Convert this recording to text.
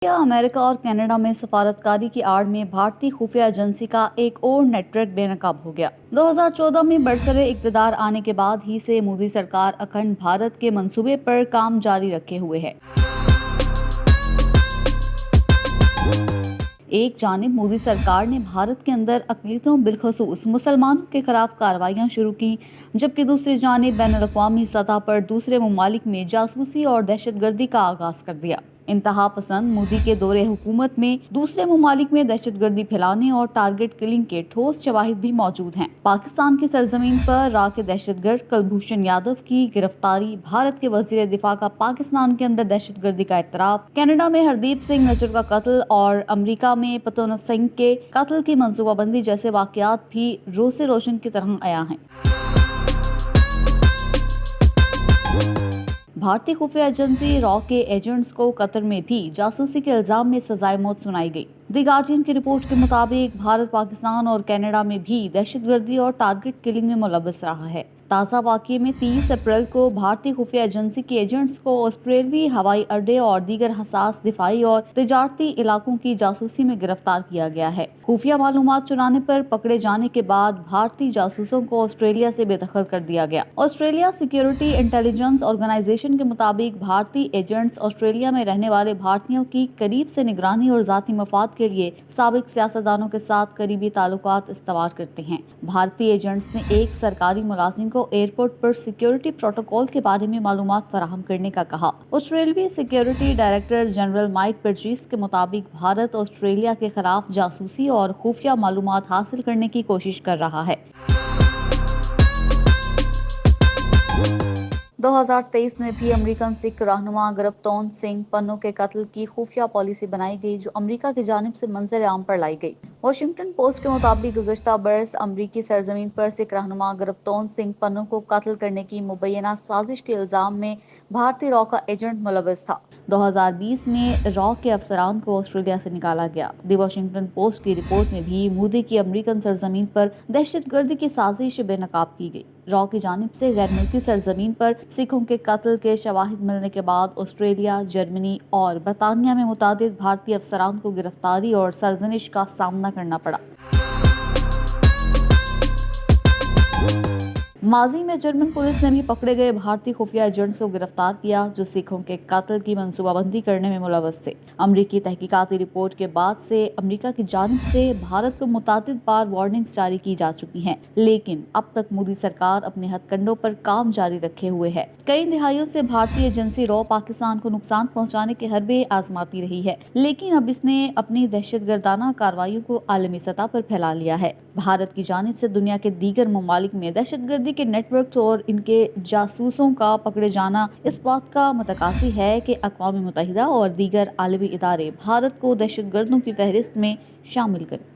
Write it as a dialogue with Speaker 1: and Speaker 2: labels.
Speaker 1: امریکہ اور کینیڈا میں سفارتکاری کی آڑ میں بھارتی خفیہ ایجنسی کا ایک اور نیٹ ورک بے نقاب ہو گیا۔ 2014 میں برسر اقتدار آنے کے بعد ہی سے مودی سرکار اکھنڈ بھارت کے منصوبے پر کام جاری رکھے ہوئے ہے۔ ایک جانب مودی سرکار نے بھارت کے اندر اقلیتوں بالخصوص مسلمانوں کے خلاف کارروائیاں شروع کی، جبکہ دوسری جانب بین الاقوامی سطح پر دوسرے ممالک میں جاسوسی اور دہشت گردی کا آغاز کر دیا۔ انتہا پسند مودی کے دور حکومت میں دوسرے ممالک میں دہشت گردی پھیلانے اور ٹارگٹ کلنگ کے ٹھوس شواہد بھی موجود ہیں۔ پاکستان کی سرزمین پر را کے دہشت گرد کلبھوشن یادو کی گرفتاری، بھارت کے وزیر دفاع کا پاکستان کے اندر دہشت گردی کا اعتراف، کینیڈا میں ہردیپ سنگھ نجر کا قتل اور امریکہ میں پتونت سنگھ کے قتل کی منصوبہ بندی جیسے واقعات بھی روز روشن کی طرح عیاں ہیں۔ بھارتی خفیہ ایجنسی را کے ایجنٹس کو قطر میں بھی جاسوسی کے الزام میں سزائے موت سنائی گئی۔ دی گارڈین کی رپورٹ کے مطابق بھارت پاکستان اور کینیڈا میں بھی دہشت گردی اور ٹارگٹ کلنگ میں ملوث رہا ہے۔ تازہ واقعے میں 30 اپریل کو بھارتی خفیہ ایجنسی کے ایجنٹس کو آسٹریلوی ہوائی اڈے اور دیگر حساس دفاعی اور تجارتی علاقوں کی جاسوسی میں گرفتار کیا گیا ہے۔ خفیہ معلومات چرانے پر پکڑے جانے کے بعد بھارتی جاسوسوں کو آسٹریلیا سے بے دخل کر دیا گیا۔ آسٹریلیا سیکیورٹی انٹیلیجنس آرگنائزیشن کے مطابق بھارتی ایجنٹس آسٹریلیا میں رہنے والے بھارتیوں کی قریب سے نگرانی اور ذاتی مفاد کے لیے سابق سیاستدانوں کے ساتھ قریبی تعلقات استوار کرتے ہیں۔ بھارتی ایجنٹس نے ایک سرکاری ملازم کو ایئرپورٹ پر سیکیورٹی پروٹوکول کے بارے میں معلومات فراہم کرنے کا کہا۔ آسٹریلوی security director general mic Burgess کے مطابق بھارت آسٹریلیا کے خلاف جاسوسی اور خفیہ معلومات حاصل کرنے کی کوشش کر رہا ہے۔ 2023 میں بھی امریکن سکھ رہنما گرپتون سنگھ پنو کے قتل کی خفیہ پالیسی بنائی گئی، جو امریکہ کی جانب سے منظر عام پر لائی گئی۔ واشنگٹن پوسٹ کے مطابق گزشتہ برس امریکی سرزمین پر سکھ رہنما گرپتون سنگھ پنو کو قتل کرنے کی مبینہ سازش کے الزام میں بھارتی را کا ایجنٹ ملوث تھا۔ 2020 میں را کے افسران کو آسٹریلیا سے نکالا گیا۔ دی واشنگٹن پوسٹ کی رپورٹ میں بھی مودی کی امریکن سرزمین پر دہشت گردی کی سازش بے نقاب کی گئی۔ را کی جانب سے غیر ملکی سرزمین پر سکھوں کے قتل کے شواہد ملنے کے بعد آسٹریلیا، جرمنی اور برطانیہ میں متعدد بھارتی افسران کو گرفتاری اور سرزنش کا سامنا کرنا پڑا۔ ماضی میں جرمن پولیس نے بھی پکڑے گئے بھارتی خفیہ ایجنٹس کو گرفتار کیا، جو سکھوں کے قتل کی منصوبہ بندی کرنے میں ملوث تھے۔ امریکی تحقیقاتی رپورٹ کے بعد سے امریکہ کی جانب سے بھارت کو متعدد بار وارننگز جاری کی جا چکی ہیں، لیکن اب تک مودی سرکار اپنے ہتھ کنڈوں پر کام جاری رکھے ہوئے ہے۔ کئی دہائیوں سے بھارتی ایجنسی را پاکستان کو نقصان پہنچانے کے حربے آزماتی رہی ہے، لیکن اب اس نے اپنی دہشت گردانہ کارروائیوں کو عالمی سطح پر پھیلا لیا ہے۔ بھارت کی جانب سے دنیا کے دیگر ممالک میں دہشت گردی کے نیٹ ورکس اور ان کے جاسوسوں کا پکڑے جانا اس بات کا متقاضی ہے کہ اقوام متحدہ اور دیگر عالمی ادارے بھارت کو دہشت گردوں کی فہرست میں شامل کریں۔